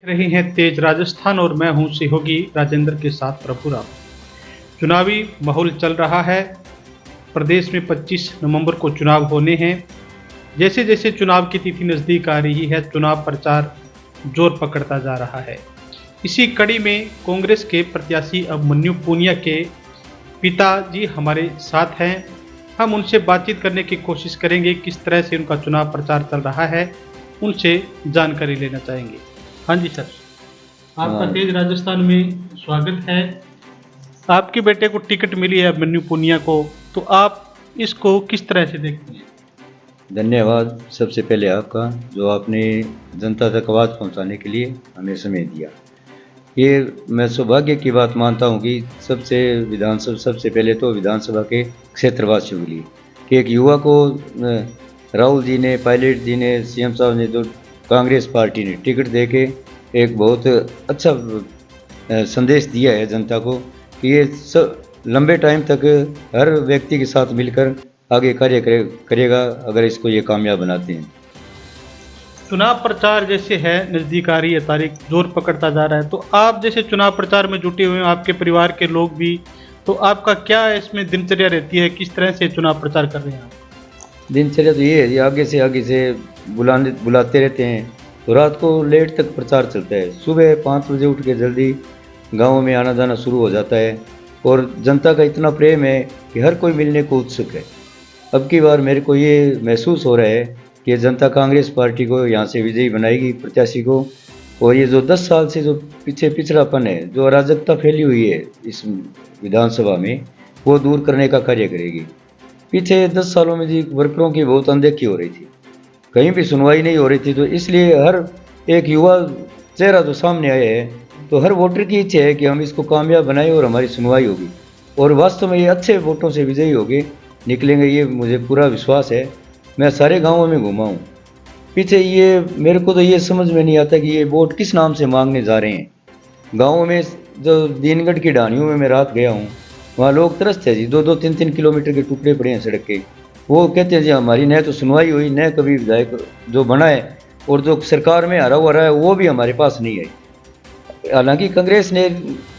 रही हैं तेज राजस्थान और मैं हूं सहयोगी राजेंद्र के साथ प्रभुराम। चुनावी माहौल चल रहा है। प्रदेश में 25 नवंबर को चुनाव होने हैं। जैसे जैसे चुनाव की तिथि नज़दीक आ रही है, चुनाव प्रचार जोर पकड़ता जा रहा है। इसी कड़ी में कांग्रेस के प्रत्याशी अभिमन्यु पुनिया के पिताजी हमारे साथ हैं। हम उनसे बातचीत करने की कोशिश करेंगे, किस तरह से उनका चुनाव प्रचार चल रहा है, उनसे जानकारी लेना चाहेंगे। हाँ जी सर, आपका तेज राजस्थान में स्वागत है। आपके बेटे को टिकट मिली है अभिमन्यु पुनिया को, तो आप इसको किस तरह से देखते हैं? धन्यवाद सबसे पहले आपका, जो आपने जनता तक आवाज़ पहुंचाने के लिए हमें समय दिया। ये मैं सौभाग्य की बात मानता हूं कि सबसे पहले तो विधानसभा के क्षेत्रवासियों के लिए कि एक युवा को राहुल जी ने, पायलट जी ने, सीएम साहब ने, जो कांग्रेस पार्टी ने टिकट दे के एक बहुत अच्छा संदेश दिया है जनता को कि ये लंबे टाइम तक हर व्यक्ति के साथ मिलकर आगे कार्य करेगा अगर इसको ये कामयाब बनाते हैं। चुनाव प्रचार जैसे है, नज़दीक आ रही है तारीख, जोर पकड़ता जा रहा है, तो आप जैसे चुनाव प्रचार में जुटे हुए हैं, आपके परिवार के लोग भी, तो आपका क्या इसमें दिनचर्या रहती है? किस तरह से चुनाव प्रचार कर रहे हैं आप? दिनचर्या तो ये है जी, आगे से बुलाते रहते हैं तो रात को लेट तक प्रचार चलता है। सुबह 5 बजे उठ के जल्दी गाँव में आना जाना शुरू हो जाता है और जनता का इतना प्रेम है कि हर कोई मिलने को उत्सुक है। अब की बार मेरे को ये महसूस हो रहा है कि जनता कांग्रेस पार्टी को यहाँ से विजयी बनाएगी, प्रत्याशी को, और ये जो 10 साल से जो पिछड़ापन है, जो अराजकता फैली हुई है इस विधानसभा में, वो दूर करने का कार्य करेगी। पीछे 10 सालों में जी वर्करों की बहुत अनदेखी हो रही थी, कहीं भी सुनवाई नहीं हो रही थी, तो इसलिए हर एक युवा चेहरा जो सामने आया है, तो हर वोटर की इच्छा है कि हम इसको कामयाब बनाएं और हमारी सुनवाई होगी और वास्तव में ये अच्छे वोटों से विजयी होंगे, निकलेंगे, ये मुझे पूरा विश्वास है। मैं सारे गाँवों में घूमा हूँ। पीछे ये मेरे को तो ये समझ में नहीं आता कि ये वोट किस नाम से मांगने जा रहे हैं। गाँव में जो दीनगढ़ की ढाणियों में मैं रात गया हूँ, वहाँ लोग तरसते हैं जी, 2-2, 3-3 किलोमीटर के टुकड़े पड़े हैं सड़क के। वो कहते हैं जी हमारी न तो सुनवाई हुई, न कभी विधायक जो बना है और जो सरकार में हरा हुआ रहा है वो भी हमारे पास नहीं आई। हालांकि कांग्रेस ने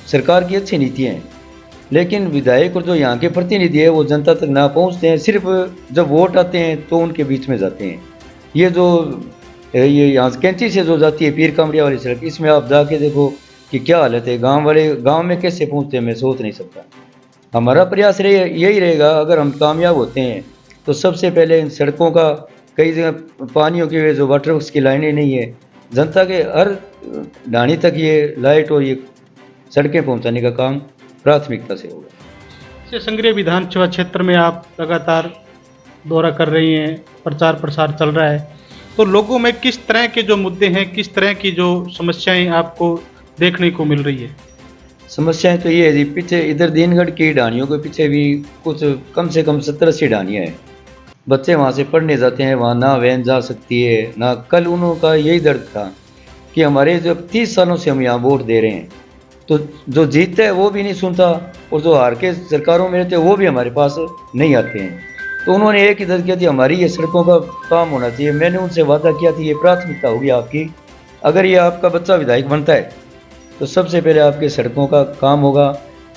सरकार की अच्छी नीतियाँ हैं, लेकिन विधायक और जो यहाँ के प्रतिनिधि है वो जनता तक ना पहुँचते हैं, सिर्फ जब वोट आते हैं तो उनके बीच में जाते हैं। ये यहाँ कैंची से जो जाती है पीर कामड़िया वाली सड़क, इसमें आप जाके देखो कि क्या हालत है। गाँव में कैसे पहुँचते हैं मैं सोच नहीं सकता। हमारा प्रयास यही रहेगा, अगर हम कामयाब होते हैं तो सबसे पहले इन सड़कों का, कई जगह पानियों की जो वाटर वर्क्स की लाइनें नहीं है, जनता के हर ढाणी तक ये लाइट और ये सड़कें पहुंचाने का काम प्राथमिकता से होगा। जैसे संग्रिया विधानसभा क्षेत्र में आप लगातार दौरा कर रही हैं, प्रचार प्रसार चल रहा है, तो लोगों में किस तरह के जो मुद्दे हैं, किस तरह की जो समस्याएं आपको देखने को मिल रही है? समस्याएं तो ये है जी, पीछे इधर दीनगढ़ की ढाणियों के पीछे भी कुछ कम से कम 70-80 ढाणियाँ हैं। बच्चे वहाँ से पढ़ने जाते हैं, वहाँ ना वैन जा सकती है ना। कल उनका यही दर्द था कि हमारे जो 30 सालों से हम यहाँ वोट दे रहे हैं, तो जो जीतता है वो भी नहीं सुनता और जो हार के सरकारों में रहते हैं वो भी हमारे पास नहीं आते हैं। तो उन्होंने एक ही दर्द किया थी, हमारी ये सड़कों का काम होना चाहिए। मैंने उनसे वादा किया था ये प्राथमिकता होगी आपकी, अगर ये आपका बच्चा विधायक बनता है तो सबसे पहले आपके सड़कों का काम होगा।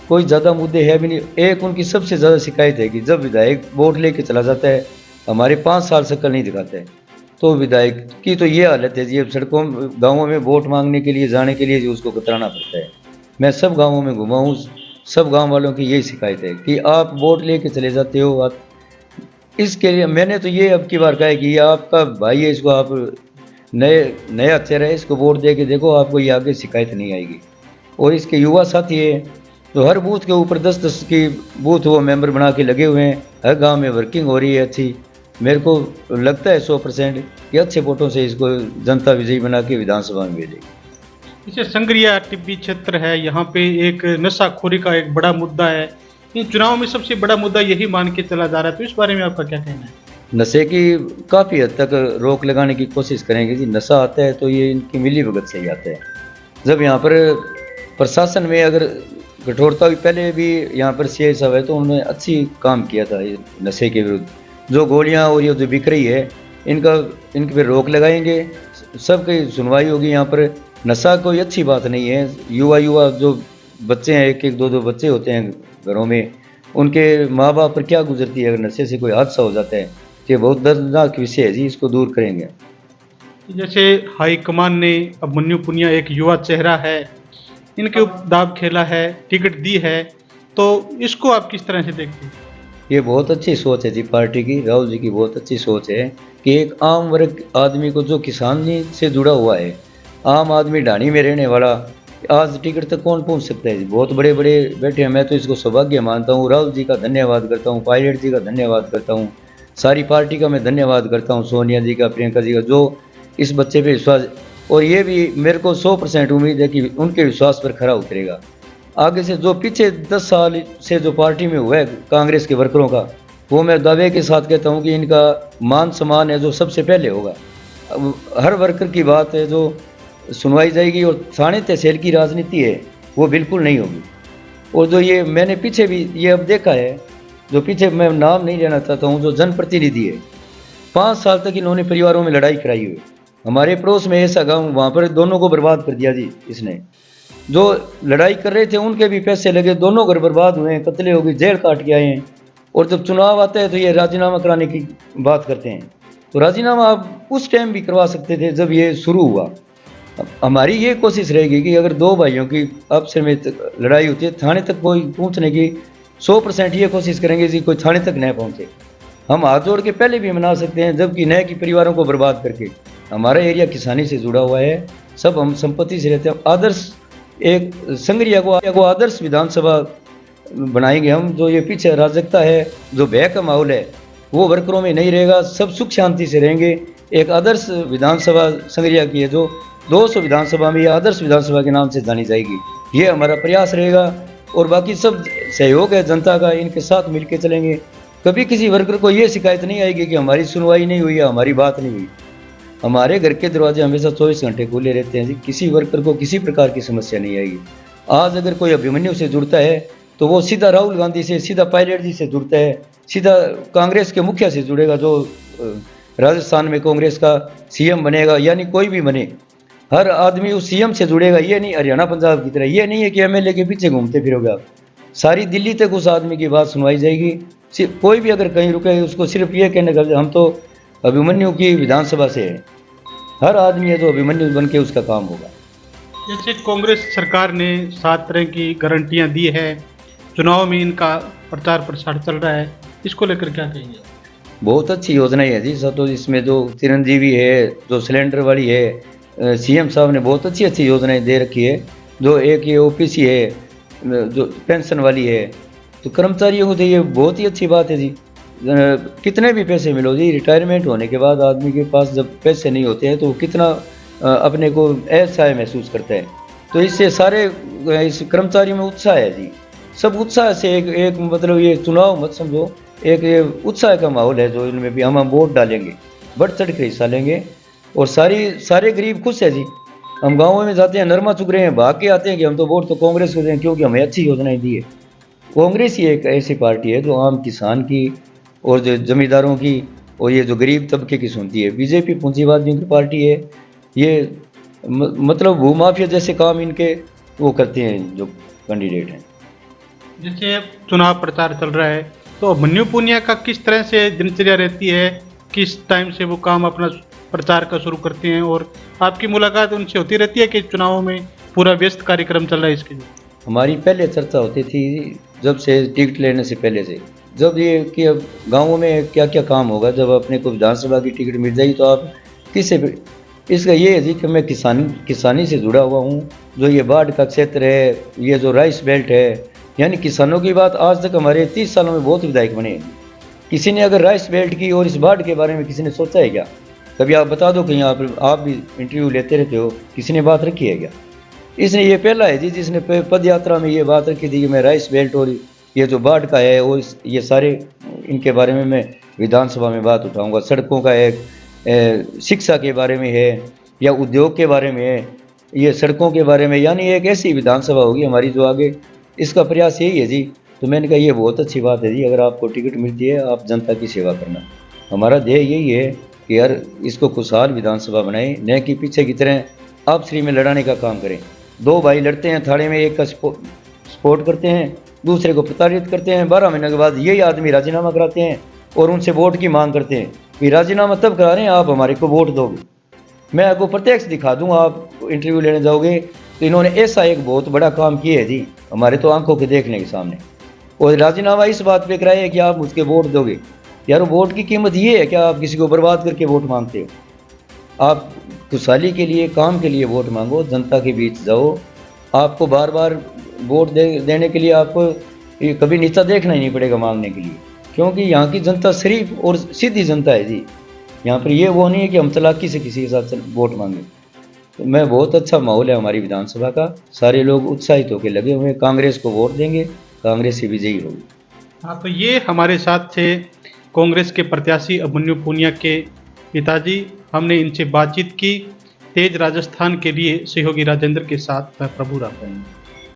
कोई ज़्यादा मुद्दे है भी नहीं। एक उनकी सबसे ज़्यादा शिकायत है कि जब विधायक वोट लेके चला जाता है, हमारे 5 साल शक्ल नहीं दिखाता है, तो विधायक की तो ये हालत है जी, अब सड़कों गाँवों में वोट मांगने के लिए जाने के लिए जो उसको कतराना पड़ता है। मैं सब गाँवों में घुमा हूँ, सब गाँव वालों की यही शिकायत है कि आप वोट लेके चले जाते हो। इसके लिए मैंने तो ये अब की बार कहा है कि ये आपका भाई है, इसको आप नया चेहरा है, इसको वोट दे के देखो, आपको ये आगे शिकायत नहीं आएगी। और इसके युवा साथी है तो हर बूथ के ऊपर 10-10 की बूथ वो मेंबर बना के लगे हुए हैं, हर गांव में वर्किंग हो रही है अच्छी। मेरे को लगता है 100% कि अच्छे वोटों से इसको जनता विजयी बना के विधानसभा में भेजेगी। जैसे संग्रिया टिब्बी क्षेत्र है, यहाँ पे एक नशाखोरी का एक बड़ा मुद्दा है। इन चुनाव में सबसे बड़ा मुद्दा यही मान के चला जा रहा है, तो इस बारे में आपका क्या कहना है? नशे की काफ़ी हद तक रोक लगाने की कोशिश करेंगे जी। नशा आता है तो ये इनकी मिली भगत से ही आता है। जब यहाँ पर प्रशासन में अगर कठोरता भी, पहले भी यहाँ पर सीआई साहब है तो उन्होंने अच्छी काम किया था ये नशे के विरुद्ध। जो गोलियाँ और ये जो बिक रही है, इनके पर रोक लगाएंगे, सबकी सुनवाई होगी यहाँ पर। नशा कोई अच्छी बात नहीं है। युवा युवा जो बच्चे हैं, एक एक दो दो बच्चे होते हैं घरों में, उनके माँ बाप पर क्या गुजरती है अगर नशे से कोई हादसा हो जाता है। तो ये बहुत दर्दनाक विषय है जी, इसको दूर करेंगे। जैसे हाईकमान ने अब मन्नू पुनिया एक युवा चेहरा है, इनके ऊपर दाव खेला है, टिकट दी है, तो इसको आप किस तरह से देखते हैं? ये बहुत अच्छी सोच है जी पार्टी की, राहुल जी की बहुत अच्छी सोच है कि एक आम वर्ग आदमी को, जो किसानी से जुड़ा हुआ है, आम आदमी ढाणी में रहने वाला, आज टिकट तक कौन पहुंच सकता है जी। बहुत बड़े बड़े बैठे हैं, मैं तो इसको सौभाग्य मानता हूँ। राहुल जी का धन्यवाद करता हूँ, पायलट जी का धन्यवाद करता हूँ, सारी पार्टी का मैं धन्यवाद करता हूँ, सोनिया जी का, प्रियंका जी का, जो इस बच्चे पे विश्वास। और ये भी मेरे को 100% उम्मीद है कि उनके विश्वास पर खरा उतरेगा। आगे से जो पीछे 10 साल से जो पार्टी में हुआ है कांग्रेस के वर्करों का, वो मैं दावे के साथ कहता हूँ कि इनका मान सम्मान है जो सबसे पहले होगा। अब हर वर्कर की बात है जो सुनवाई जाएगी, और थाने तहसील की राजनीति है वो बिल्कुल नहीं होगी। और जो ये मैंने पीछे भी ये अब देखा है, जो पीछे मैं नाम नहीं लेना चाहता हूँ, जो जनप्रतिनिधि है, 5 साल तक इन्होंने परिवारों में लड़ाई कराई हुई। हमारे पड़ोस में ऐसा गाँव, वहाँ पर दोनों को बर्बाद कर दिया जी इसने। जो लड़ाई कर रहे थे उनके भी पैसे लगे, दोनों घर बर्बाद हुए हैं, कत्ले हो गई, जेल काट के आए हैं। और जब चुनाव आता है तो ये राजीनामा कराने की बात करते हैं। तो राजीनामा आप उस टाइम भी करवा सकते थे जब ये शुरू हुआ। हमारी ये कोशिश रहेगी कि अगर दो भाइयों की आपस में लड़ाई होती है, थाने तक कोई पहुंचने की 100% ये कोशिश करेंगे कि कोई थाने तक न पहुंचे। हम हाथ जोड़ के पहले भी मना सकते हैं, जबकि नए की परिवारों को बर्बाद करके। हमारा एरिया किसानी से जुड़ा हुआ है, सब हम संपत्ति से रहते हैं। आदर्श एक संगरिया को आदर्श विधानसभा बनाएंगे हम। जो ये पीछे अराजकता है, जो भय का माहौल है, वो वर्करों में नहीं रहेगा, सब सुख शांति से रहेंगे। एक आदर्श विधानसभा संगरिया की है, जो 200 विधानसभा में ये आदर्श विधानसभा के नाम से जानी जाएगी। ये हमारा प्रयास रहेगा। और बाकी सब सहयोग है जनता का, इनके साथ मिलकर चलेंगे। कभी किसी वर्कर को ये शिकायत नहीं आएगी कि हमारी सुनवाई नहीं हुई या हमारी बात नहीं हुई। हमारे घर के दरवाजे हमेशा 24 घंटे खुले रहते हैं जी, किसी वर्कर को किसी प्रकार की समस्या नहीं आएगी। आज अगर कोई अभिमन्यु से जुड़ता है तो वो सीधा राहुल गांधी से, सीधा पायलट जी से जुड़ता है, सीधा कांग्रेस के मुखिया से जुड़ेगा, जो राजस्थान में कांग्रेस का सीएम बनेगा, यानी कोई भी बने, हर आदमी उस सीएम से जुड़ेगा। ये नहीं हरियाणा पंजाब की तरह, ये नहीं है कि एमएलए के पीछे घूमते फिरोगे आप। सारी दिल्ली तक उस आदमी की बात सुनवाई जाएगी। कोई भी अगर कहीं रुके, उसको सिर्फ ये कहने का हम तो अभिमन्यु की विधानसभा से है, हर आदमी है जो अभिमन्यु बन के उसका काम होगा। जैसे कांग्रेस सरकार ने 7 तरह की गारंटियां दी है, चुनाव में इनका प्रचार प्रसार चल रहा है, इसको लेकर क्या कहेंगे? बहुत अच्छी योजना है जी सब। तो इसमें जो चिरंजीवी है, जो सिलेंडर वाली है, सीएम साहब ने बहुत अच्छी अच्छी योजनाएं दे रखी है। जो एक ये ओपीसी है, जो पेंशन वाली है, तो कर्मचारियों को तो ये बहुत ही अच्छी बात है जी। कितने भी पैसे मिलो जी, रिटायरमेंट होने के बाद आदमी के पास जब पैसे नहीं होते हैं तो वो कितना अपने को असहाय महसूस करता है। तो इससे सारे इस कर्मचारियों में उत्साह है जी, सब उत्साह से एक मतलब ये चुनाव मत समझो, एक ये उत्साह का माहौल है जो इनमें भी हम वोट डालेंगे, बढ़ चढ़ के हिस्सा लेंगे। और सारे गरीब खुश है जी। हम गाँव में जाते हैं, नरमा चुग रहे हैं, भाग के आते हैं कि हम तो वोट तो कांग्रेस को दें क्योंकि हमें अच्छी योजनाएं दी है। कांग्रेस ही एक ऐसी पार्टी है जो आम किसान की और जो जमींदारों की और ये जो गरीब तबके की सुनती है। बीजेपी पूंजीवादियों की पार्टी है। ये मतलब भूमाफिया जैसे काम इनके वो करते हैं जो कैंडिडेट हैं। जैसे चुनाव प्रचार चल रहा है, तो मन्नू पुनिया का किस तरह से दिनचर्या रहती है, किस टाइम से वो काम अपना प्रचार का शुरू करते हैं, और आपकी मुलाकात उनसे होती रहती है कि चुनाव में पूरा व्यस्त कार्यक्रम चल रहा है इसके लिए? हमारी पहले चर्चा होती थी जब से टिकट लेने से पहले से, जब ये कि अब गाँवों में क्या क्या काम होगा, जब अपने को विधानसभा की टिकट मिल जाएगी तो आप किससे। इसका ये है जी कि मैं किसानी से जुड़ा हुआ हूँ। जो ये बाढ़ का क्षेत्र है, ये जो राइस बेल्ट है, यानी किसानों की बात आज तक हमारे 30 सालों में बहुत विधायक बने हैं। किसी ने अगर राइस बेल्ट की और इस बाढ़ के बारे में किसी ने सोचा है क्या? कभी आप बता दो कहीं, आप भी इंटरव्यू लेते रहते हो, किसी ने बात रखी है क्या? इसने ये पहला है जी जिसने पद यात्रा में ये बात रखी थी कि मैं राइस बेल्ट और ये जो बाढ़ का है वो ये सारे इनके बारे में मैं विधानसभा में बात उठाऊंगा। सड़कों का है, शिक्षा के बारे में है, या उद्योग के बारे में है, ये सड़कों के बारे में, यानी एक ऐसी विधानसभा होगी हमारी जो आगे, इसका प्रयास यही है जी। तो मैंने कहा ये बहुत अच्छी बात है जी, अगर आपको टिकट मिलती है आप जनता की सेवा करना। हमारा ध्येय यही है कि यार इसको खुशहाल विधानसभा बनाए, न कि पीछे की तरह आपसी में लड़ाने का काम करें। दो भाई लड़ते हैं थाने में, एक का सपोर्ट करते हैं, दूसरे को प्रताड़ित करते हैं। 12 महीने के बाद यही आदमी राजीनामा कराते हैं और उनसे वोट की मांग करते हैं कि राजीनामा तब करा रहे हैं आप हमारे को वोट दोगे। मैं आपको प्रत्यक्ष दिखा दूंगा, आप इंटरव्यू लेने जाओगे तो इन्होंने ऐसा एक बहुत बड़ा काम किया है जी, हमारे तो आंखों के देखने के सामने। और राजीनामा इस बात पे कराए कि आप मुझके वोट दोगे। यार वोट की कीमत ये है क्या? आप किसी को बर्बाद करके वोट मांगते हो? आप खुशहाली के लिए, काम के लिए वोट मांगो, जनता के बीच जाओ। आपको बार बार वोट देने के लिए आपको ये कभी नीचा देखना ही नहीं पड़ेगा मांगने के लिए, क्योंकि यहाँ की जनता शरीफ और सीधी जनता है जी। यहाँ पर ये वो नहीं है कि हम चालाकी से किसी के साथ वोट मांगे। तो मैं बहुत अच्छा माहौल है हमारी विधानसभा का, सारे लोग उत्साहित होकर लगे हुए हैं, कांग्रेस को वोट देंगे, कांग्रेस ही विजयी होगी। हाँ, तो ये हमारे साथ थे कांग्रेस के प्रत्याशी अभिमन्यु पुनिया के पिताजी। हमने इनसे बातचीत की। तेज राजस्थान के लिए सहयोगी राजेंद्र के साथ मैं प्रभु राम।